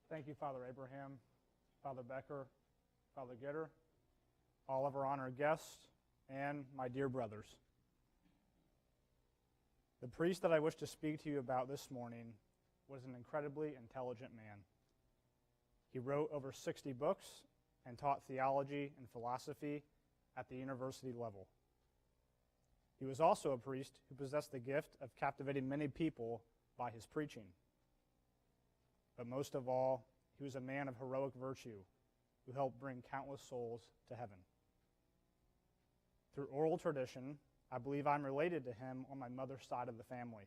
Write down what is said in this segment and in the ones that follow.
Thank you, Father Abraham, Father Becker, Father Gitter, all of our honored guests, and my dear brothers. The priest that I wish to speak to you about this morning was an incredibly intelligent man. He wrote over 60 books and taught theology and philosophy at the university level. He was also a priest who possessed the gift of captivating many people by his preaching. But most of all, he was a man of heroic virtue who helped bring countless souls to heaven. Through oral tradition, I believe I'm related to him on my mother's side of the family.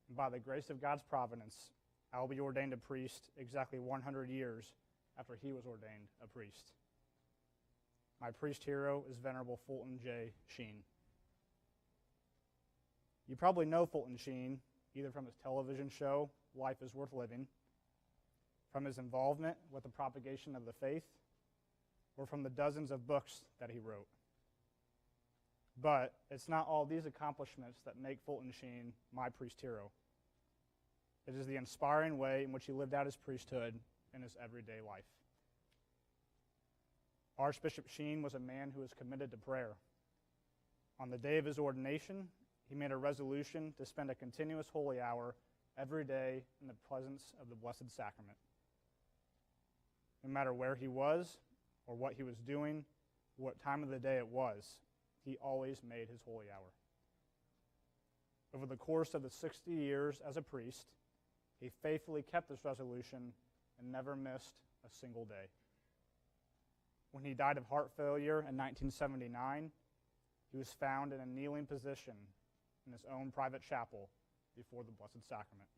And by the grace of God's providence, I will be ordained a priest exactly 100 years after he was ordained a priest. My priest hero is Venerable Fulton J. Sheen. You probably know Fulton Sheen either from his television show, Life is Worth Living, from his involvement with the propagation of the faith, or from the dozens of books that he wrote. But it's not all these accomplishments that make Fulton Sheen my priest hero. It is the inspiring way in which he lived out his priesthood in his everyday life. Archbishop Sheen was a man who was committed to prayer. On the day of his ordination, he made a resolution to spend a continuous holy hour every day in the presence of the Blessed Sacrament. No matter where he was or what he was doing, what time of the day it was, he always made his holy hour. Over the course of the 60 years as a priest, he faithfully kept this resolution and never missed a single day. When he died of heart failure in 1979, he was found in a kneeling position in his own private chapel before the Blessed Sacrament.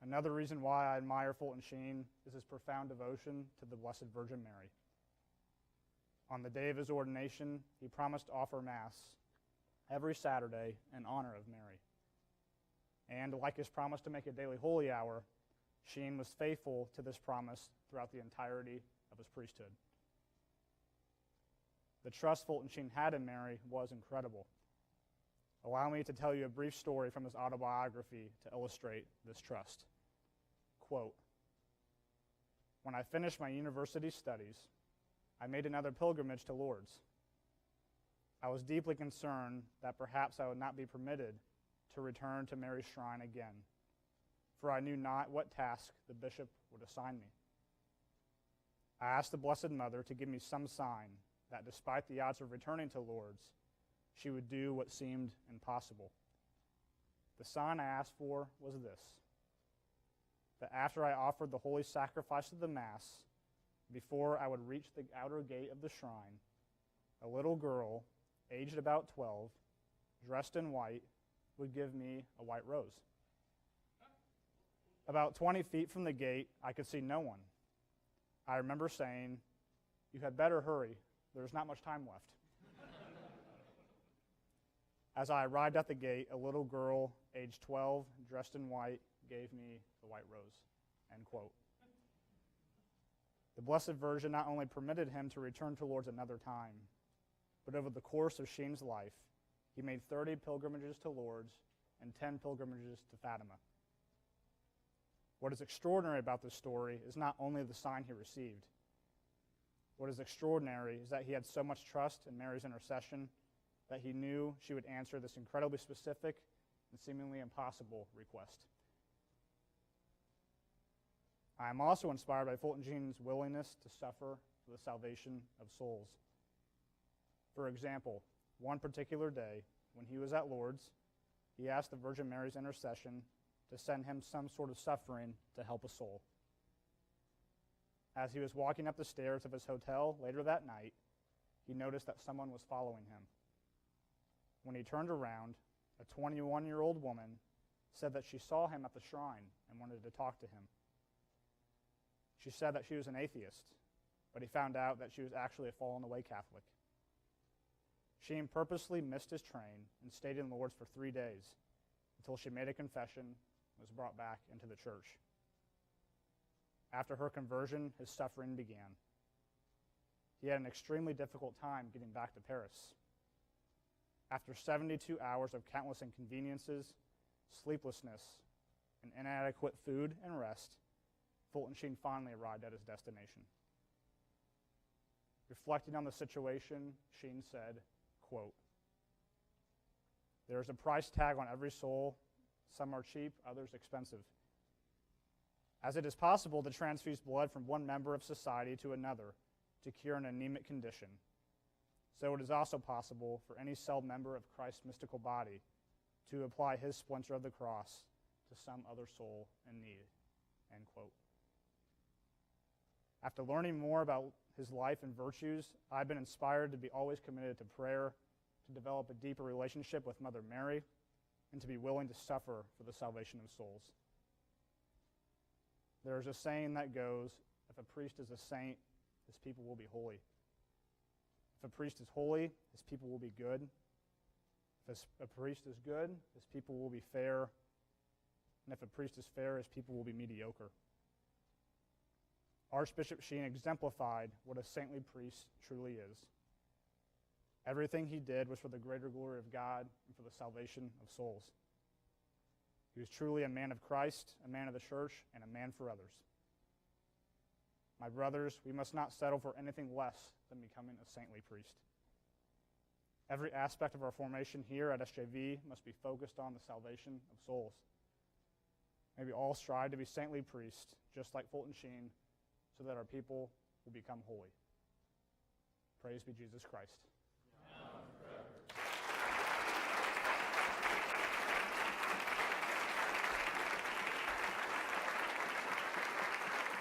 Another reason why I admire Fulton Sheen is his profound devotion to the Blessed Virgin Mary. On the day of his ordination, he promised to offer Mass every Saturday in honor of Mary. And like his promise to make a daily holy hour, Sheen was faithful to this promise throughout the entirety of his priesthood. The trust Fulton Sheen had in Mary was incredible. Allow me to tell you a brief story from his autobiography to illustrate this trust. Quote, "When I finished my university studies, I made another pilgrimage to Lourdes. I was deeply concerned that perhaps I would not be permitted to return to Mary's shrine again, for I knew not what task the bishop would assign me. I asked the Blessed Mother to give me some sign that despite the odds of returning to Lourdes, she would do what seemed impossible. The sign I asked for was this: that after I offered the holy sacrifice of the Mass, before I would reach the outer gate of the shrine, a little girl, aged about 12, dressed in white, would give me a white rose. About 20 feet from the gate, I could see no one. I remember saying, 'You had better hurry. There's not much time left.' As I arrived at the gate, a little girl, aged 12, dressed in white, gave me the white rose." End quote. The Blessed Virgin not only permitted him to return to Lourdes another time, but over the course of Sheen's life, he made 30 pilgrimages to Lourdes and 10 pilgrimages to Fatima. What is extraordinary about this story is not only the sign he received. What is extraordinary is that he had so much trust in Mary's intercession that he knew she would answer this incredibly specific and seemingly impossible request. I am also inspired by Fulton Sheen's willingness to suffer for the salvation of souls. For example, one particular day, when he was at Lourdes, he asked the Virgin Mary's intercession to send him some sort of suffering to help a soul. As he was walking up the stairs of his hotel later that night, he noticed that someone was following him. When he turned around, a 21-year-old woman said that she saw him at the shrine and wanted to talk to him. She said that she was an atheist, but he found out that she was actually a fallen-away Catholic. Sheen purposely missed his train and stayed in Lourdes for 3 days until she made a confession and was brought back into the church. After her conversion, his suffering began. He had an extremely difficult time getting back to Paris. After 72 hours of countless inconveniences, sleeplessness, and inadequate food and rest, Fulton Sheen finally arrived at his destination. Reflecting on the situation, Sheen said, quote, "There is a price tag on every soul. Some are cheap, others expensive. As it is possible to transfuse blood from one member of society to another to cure an anemic condition, so it is also possible for any celled member of Christ's mystical body to apply his splinter of the cross to some other soul in need." End quote. After learning more about his life and virtues, I've been inspired to be always committed to prayer, to develop a deeper relationship with Mother Mary, and to be willing to suffer for the salvation of souls. There is a saying that goes, if a priest is a saint, his people will be holy. If a priest is holy, his people will be good. If a priest is good, his people will be fair. And if a priest is fair, his people will be mediocre. Archbishop Sheen exemplified what a saintly priest truly is. Everything he did was for the greater glory of God and for the salvation of souls. He was truly a man of Christ, a man of the church, and a man for others. My brothers, we must not settle for anything less than becoming a saintly priest. Every aspect of our formation here at SJV must be focused on the salvation of souls. May we all strive to be saintly priests, just like Fulton Sheen, so that our people will become holy. Praise be Jesus Christ.